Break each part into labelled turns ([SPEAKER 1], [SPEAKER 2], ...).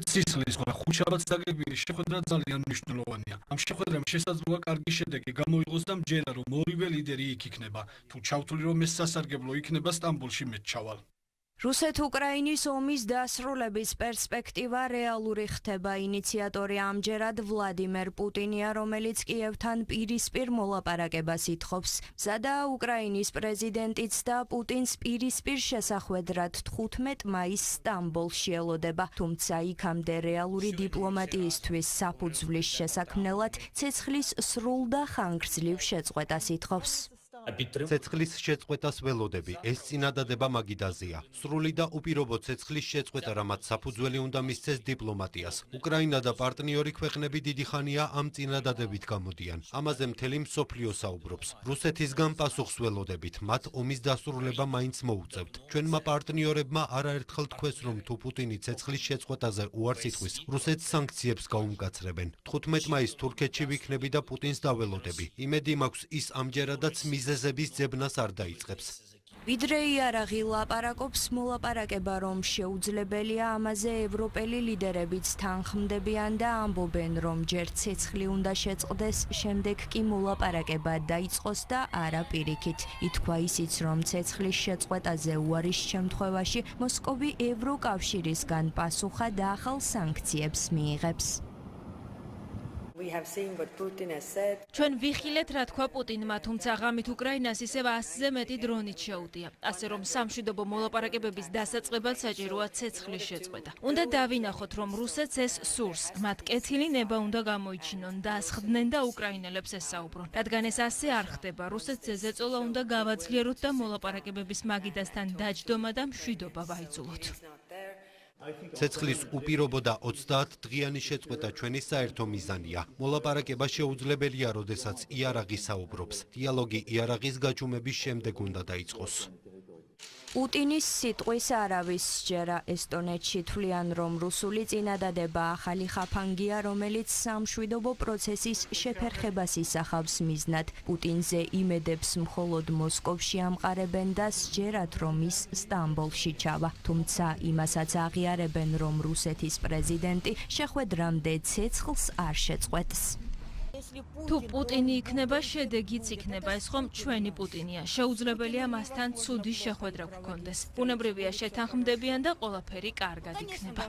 [SPEAKER 1] სისხლის ხუთშაბათს დაგეგმილი შეხვედრა ძალიან მნიშვნელოვანია. ამ შეხვედრამ შესაძლოა კარგი შედეგი გამოიღოს და მჯერა, რომ ორივე ლიდერი იქ იქნება. თუ ჩავთვლი, რომ ეს სასარგებლო იქნება, სტამბოლში მეც ჩავალ.
[SPEAKER 2] რუსეთ-უკრაინის ომის დასრულების პერსპექტივა რეალური ხდება. ინიციატორი ამჯერად ვლადიმერ პუტინია, რომელიც კიევთან პირისპირ მოლაპარაკებას ითხოვს. მზადაა უკრაინის პრეზიდენტიც და პუტინს პირისპირ შესახვედრად 15 მაისს სტამბოლში ელოდება. თუმცა იქამდე რეალური დიპლომატიისთვის საფუძვლის შესაქმნელად ცეცხლის სრულ და ხანგრძლივ შეწყვეტას ითხოვს.
[SPEAKER 3] ცეცხლის შეწყვეტას ველოდები, ეს წინადადება მაგიდაზეა. სრული და უპირობო ცეცხლის შეწყვეტა, რამაც საფუძველი უნდა მისცეს დიპლომატიას. უკრაინა და პარტნიორი ქვეყნები დიდი ხანია ამ წინადადებით გამოდიან. ამაზე მთელი მსოფლიო საუბრობს. რუსეთისგან პასუხს ველოდებით, მათ ომის დასრულება მაინც მოუწევთ. ჩვენმა პარტნიორებმა არაერთხელ თქვეს, რომ თუ პუტინი ცეცხლის შეწყვეტაზე უარს იტყვის, რუსეთს სანქციებს გაუმკაცრებენ. 15 მაისს თურქეთში ვიქნები და პუტინს დაველოდები. იმედი მაქვს, ის ამჯერადაც მიზეზების ძებნას არ დაიწყებს.
[SPEAKER 2] ვიდრე იარაღი ლაპარაკობს, მოლაპარაკება რომ შეუძლებელია, ამაზე ევროპელი ლიდერებიც თანხმდებიან და ამბობენ, რომ ჯერ ცეცხლი უნდა შეწყდეს, შემდეგ კი მოლაპარაკება დაიწყოს და არა პირიქით. ითქვა ისიც, რომ ცეცხლის შეწყვეტაზე უარის შემთხვევაში მოსკოვი ევროკავშირისგან პასუხად და ახალ სანქციებს მიიღებს.
[SPEAKER 4] ჩვენ ვიხილეთ, რა თქვა პუტინმა, თუმცა ღამით უკრაინას ისევ 100-ზე მეტი დრონით შეუტია. ასე რომ სამშვიდობო მოლაპარაკებების დასაწყებად საჭიროა ცეცხლის შეწყვეტა. უნდა დავინახოთ, რომ რუსეთს ეს სურს. მათ კეთილი ნება უნდა გამოიჩინონ, დასხდნენ და უკრაინელებს ესაუბრონ. რადგან ეს ასე არ ხდება, რუსეთს ზეწოლა უნდა გავაძლიეროთ და მოლაპარაკებების მაგიდასთან დაჯდომა და მშვიდობა ვაიძულოთ.
[SPEAKER 3] ცეცხლის უპირობო და 30 დღიანი შეწყვეტა ჩვენი საერთო მიზანია. მოლაპარაკება შეუძლებელია, როდესაც იარაღი საუბრობს. დიალოგი იარაღის გაჩუმების შემდეგ უნდა დაიწყოს.
[SPEAKER 2] პუტინის სიტყვის არავის სჯერა. ესტონეთში თვლიან, რომ რუსული წინადადება ახალი ხაფანგია, რომელიც სამშვიდობო პროცესის შეფერხებას ისახავს მიზნად. პუტინზე იმედებს მხოლოდ მოსკოვში ამყარებენ და სჯერათ, რომ ის სტამბოლში ჩავა. თუმცა იმასაც აღიარებენ, რომ რუსეთის პრეზიდენტი შეხვედრამდე ცეცხლს არ შეწყვეტს.
[SPEAKER 4] თუ პუტინი იქნება, შედეგიც იქნება. ეს ხომ ჩვენი პუტინია. შეუძლებელია მასთან ცუდი შეხვედრა გქონდეს. ბუნებრივია შეთანხმდებიან და ყველაფერი კარგად იქნება.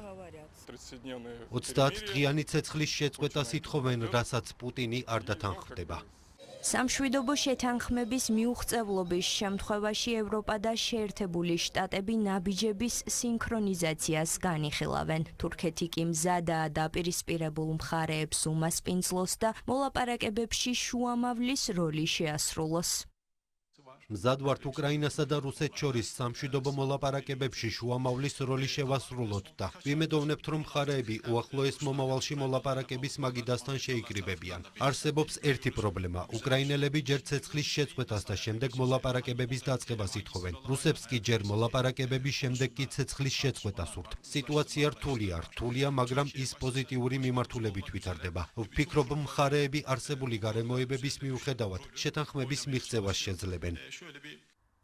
[SPEAKER 3] 30 დღიანი ცეცხლის შეწყვეტას ითხოვენ, რასაც პუტინი არ დათანხმდება.
[SPEAKER 2] სამშვიდობო შეთანხმების მიუღწევლობის შემთხვევაში ევროპა და შეერთებული შტატები ნაბიჯების სინქრონიზაციას განიხილავენ. თურქეთი კი მზადაა დაპირისპირებულ მხარეებს უმასპინძლოს და მოლაპარაკებებში შუამავლის როლი შეასრულოს.
[SPEAKER 3] მზად ვართ უკრაინასა და რუსეთს შორის სამშვიდობო მოლაპარაკებებში შუამავლის როლი შევასრულოთ და ვიმედოვნებთ, რომ მხარეები უახლოეს მომავალში მოლაპარაკების მაგიდასთან შეიკრიბებიან. არსებობს ერთი პრობლემა. უკრაინელები ჯერ ცეცხლის შეწყვეტას და შემდეგ მოლაპარაკებების დაწყებას ითხოვენ. რუსებს კი ჯერ მოლაპარაკებების შემდეგ კი ცეცხლის შეწყვეტას სურთ. სიტუაცია რთულია, მაგრამ ის პოზიტიური მიმართულებით ვითარდება. ვფიქრობ, მხარეები არსებული გარემოებების მიუხედავად შეთანხმების მიღწევას შეძლებენ.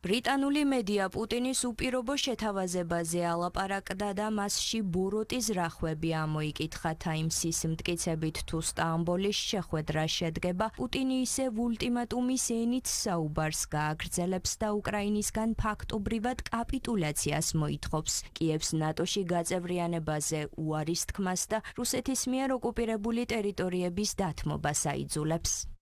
[SPEAKER 2] ბრიტანული მედია პუტინის უპირობო შეთავაზებაზე ალაპარაკდა და მასში ბოროტის რახვები ამოიკითხა. Times-ის მტკიცებით, თუ სტამბოლის შეხვედრა შედგება, პუტინი ისევ ულტიმატუმის ენით საუბარს გააგრძელებს და უკრაინისგან ფაქტობრივად კაპიტულაციას მოითხოვს. კიევს ნატოში გაწევრიანებაზე უარის თქმას და რუსეთის მიერ ოკუპირებული ტერიტორიების დათმობას აიძულებს.